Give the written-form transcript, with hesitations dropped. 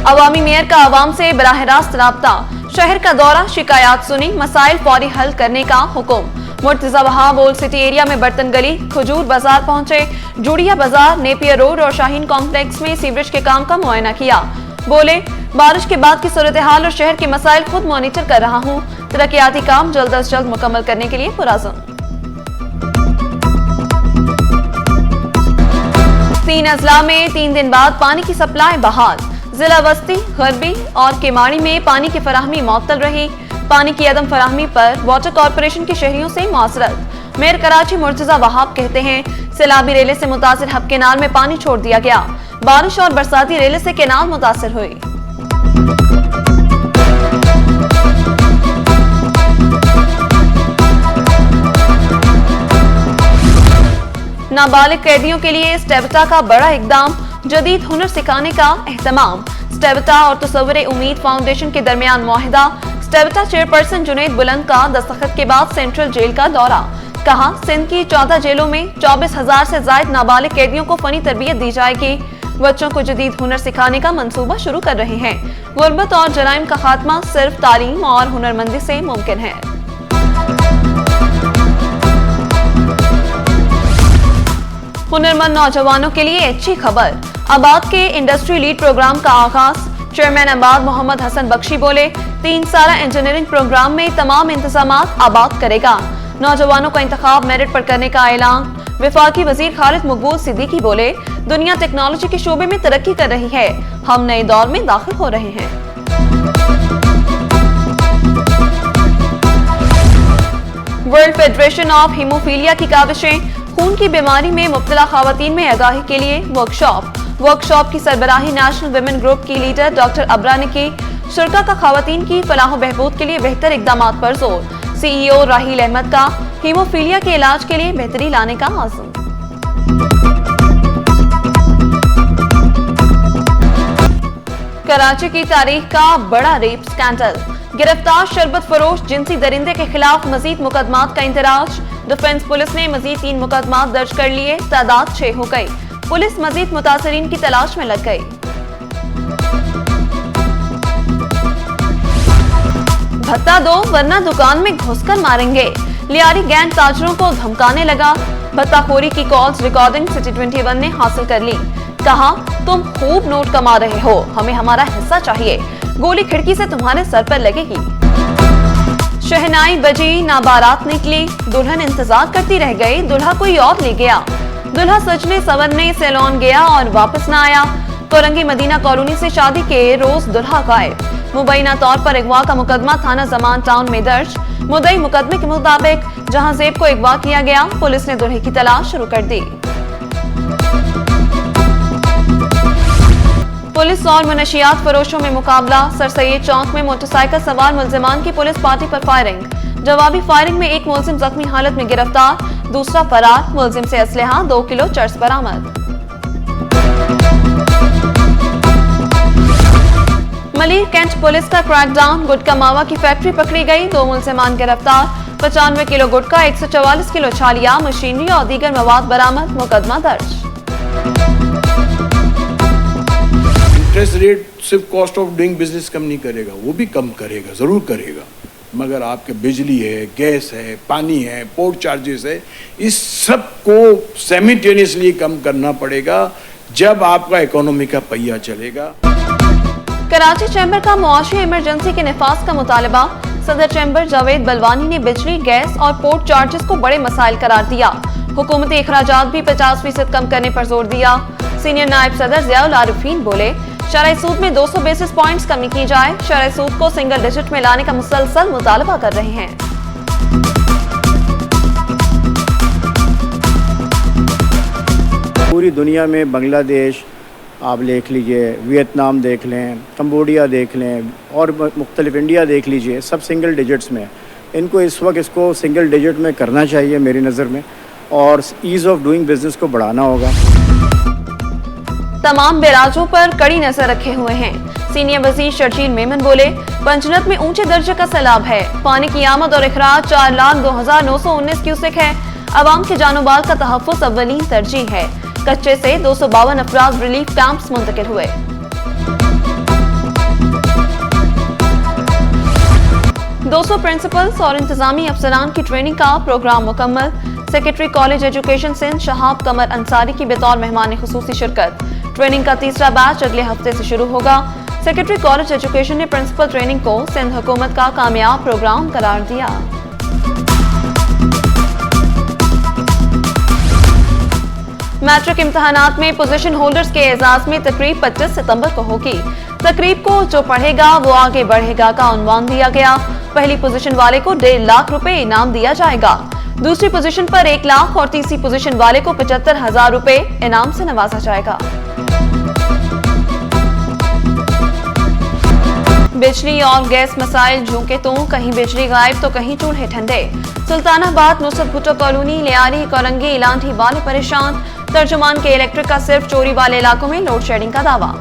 अवामी mayor का आवाम से बराह रास्त राब्ता, शहर का दौरा, शिकायत सुनी, मसाइल फौरी हल करने का हुक्म। Murtaza Wahab old city area में बर्तन गली, खजूर बाजार पहुंचे, जुड़िया बाजार, नेपियर रोड और शाहीन कॉम्प्लेक्स में सीवरेज के काम का मुआयना किया। बोले, बारिश के बाद की सूरत हाल और शहर के मसाइल खुद मॉनिटर कर रहा हूँ, तरक्याती काम जल्द अज जल्द मुकम्मल करने के लिए पुरअज़्म। 3 अजला में 3 दिन बाद पानी की सप्लाई बहाल। जिला वस्ती, गरबी और केमाड़ी में पानी की फराहमी मुअत्तल रही। पानी की अदम फराहमी पर वाटर कॉर्पोरेशन के शहरियों से मुआसरत। मेयर कराची मुर्तजा वहाब कहते हैं, सैलाबी रेले से मुतासिर हब केनाल में पानी छोड़ दिया गया। बारिश और बरसाती रेले से केनाल मुतासिर हुई। नाबालिग कैदियों के लिए स्टेबटा का बड़ा इकदाम, जदीद हुनर सिखाने का एहतमाम। स्टेबटा और तसव्वुर उम्मीद फाउंडेशन के दरमियान मुआहिदा। स्टेबटा चेयरपर्सन जुनैद बुलंद का दस्तखत के बाद सेंट्रल जेल का दौरा। कहा, सिंध की 14 जेलों में 24,000 से ज्यादा नाबालिग कैदियों को फनी तरबियत दी जाएगी। बच्चों को जदीद हुनर सिखाने का मंसूबा शुरू कर रहे हैं। गुर्बत और जराइम का खात्मा सिर्फ तालीम और हुनरमंदी से मुमकिन है। हुनरमंद नौजवानों के लिए अच्छी खबर, आबाद के इंडस्ट्री लीड प्रोग्राम का आगाज। चेयरमैन आबाद मोहम्मद हसन बख्शी बोले, 3 साला इंजीनियरिंग प्रोग्राम में तमाम इंतजामात आबाद करेगा। नौजवानों का इंतखाब मेरिट पर करने का ऐलान। वफाकी वजीर खालिद मकबूल सिद्दीकी बोले, दुनिया टेक्नोलॉजी के शोबे में तरक्की कर रही है, हम नए दौर में दाखिल हो रहे हैं। वर्ल्ड फेडरेशन ऑफ हीमोफीलिया की काविशें, खून की बीमारी में मुब्तला खवातीन में आगाही के लिए वर्कशॉप की सरबराही नेशनल विमेन ग्रुप की लीडर डॉक्टर अबरा ने की। शुरका का खवातीन की फलाह बहबूद के लिए बेहतर इकदामात पर जोर। CEO राहील अहमद का हीमोफीलिया के इलाज के लिए बेहतरी लाने का आज़म। कराची की तारीख का बड़ा रेप स्कैंडल, गिरफ्तार शरबत फरोश जिनसी दरिंदे के खिलाफ मजीद मुकदमात का इंतराज। डिफेंस पुलिस ने मजीद 3 मुकदमात दर्ज कर लिए, तादाद 6 हो गई। पुलिस मजीद मुतासरीन की तलाश में लग गई। भत्ता दो वरना दुकान में घुसकर मारेंगे, लियारी गैंग ताजरों को धमकाने लगा। भत्ताखोरी की कॉल्स रिकॉर्डिंग सिटी 21 ने हासिल कर ली। कहा, तुम खूब नोट कमा रहे हो, हमें हमारा हिस्सा चाहिए, गोली खिड़की से तुम्हारे सर पर लगेगी। शहनाई बजी ना बारात निकली, दुल्हन इंतजार करती रह गई, दुल्हा कोई और ले गया। दुल्हा सजने संवरने सैलून गया और वापस न आया। कोरंगी मदीना कॉलोनी से शादी के रोज दुल्हा गायब। मुबैना तौर पर अगवा का मुकदमा थाना जमान टाउन में दर्ज। मुद्दई मुकदमे के मुताबिक जहां ज़ेब को अगवा किया गया, पुलिस ने दुल्हे की तलाश शुरू कर दी। पुलिस और मनशियात फरोशों में मुकाबला। सर सैयद चौक में मोटरसाइकिल सवार मुल्जिमान की पुलिस पार्टी पर फायरिंग। जवाबी फायरिंग में एक मुल्जिम जख्मी हालत में गिरफ्तार, दूसरा फरार। मुल्जिम से असलहा 2 किलो चर्स बरामद। मलिर कैंट पुलिस का क्रैकडाउन, गुटका मावा की फैक्ट्री पकड़ी गई, 2 मुल्जिमान गिरफ्तार। 95 किलो गुटका, 144 किलो छालिया, मशीनरी और दीगर मवाद बरामद, मुकदमा दर्ज। इंटरेस्ट रेट सिर्फ कॉस्ट ऑफ डूइंग बिजनेस कम नहीं करेगा, वो भी कम करेगा, ज़रूर करेगा, मगर आपके बिजली है, गैस है, पानी है, पोर्ट चार्जेस है, इस सब को साइमल्टेनियसली कम करना पड़ेगा जब आपका इकोनॉमी का पहिया चलेगा। कराची चैम्बर का मुआशी इमरजेंसी के निफाज का मुतालबा। सदर चैम्बर जावेद बलवानी ने बिजली, गैस और पोर्ट चार्जेस को बड़े मसाइल करार दिया। हुकूमती अखराजात भी 50% कम करने पर जोर दिया। सीनियर नायब सदर ज़ियाउल आरिफीन बोले, शरह सूद में 200 बेसिस पॉइंट्स कमी की जाए, शरह सूद को सिंगल डिजिट में लाने का मुसलसल मुतालबा कर रहे हैं। पूरी दुनिया में बांग्लादेश आप देख लीजिए, वियतनाम देख लें, कंबोडिया देख लें और मुख्तलिफ इंडिया देख लीजिए, सब सिंगल डिजिट्स में। इनको इस वक्त इसको सिंगल डिजिट में करना चाहिए मेरी नज़र में, और ईज़ ऑफ डूइंग बिजनेस को बढ़ाना होगा। तमाम बैराजों पर कड़ी नजर रखे हुए हैं। सीनियर वजीर शर्जील मेमन बोले, पंचनद में ऊंचे दर्जे का सैलाब है, पानी की आमद और इखराज 4,02,919 क्यूसेक है। अवाम के जानोबाल का तहफ़्फ़ुज़ अव्वलीन तरजीह है। कच्चे से 252 अफराद रिलीफ कैंप्स मुंतकिल हुए। 200 प्रिंसिपल्स और इंतजामी अफसरान की ट्रेनिंग का प्रोग्राम मुकम्मल। Secretary college education Sindh Shahab Qamar Ansari की बतौर मेहमान खुसूसी शिरकत। ट्रेनिंग का तीसरा बैच अगले हफ्ते से शुरू होगा। सेक्रेटरी कॉलेज एजुकेशन ने प्रिंसिपल ट्रेनिंग को सिंध हुकूमत का कामयाब प्रोग्राम करार दिया। मैट्रिक इम्तहानात में पोजीशन होल्डर्स के एजाज में तकरीब 25 सितंबर को होगी। तकरीब को जो पढ़ेगा वो आगे बढ़ेगा का उन्वान दिया गया। पहली पोजीशन वाले को 1.5 लाख रुपए इनाम दिया जाएगा। दूसरी पोजीशन पर 1 लाख और तीसरी पोजीशन वाले को 75,000 रुपए इनाम से नवाजा जाएगा। बिजली और गैस मसाइल झोंके तो कहीं बिजली गायब तो कहीं चूल्हे ठंडे। सुल्तानाबाद नुसरत भुट्टो कॉलोनी लियारी कोरंगी इलांठी वाले परेशान। तर्जुमान के इलेक्ट्रिक का सिर्फ चोरी वाले इलाकों में लोड शेडिंग का दावा।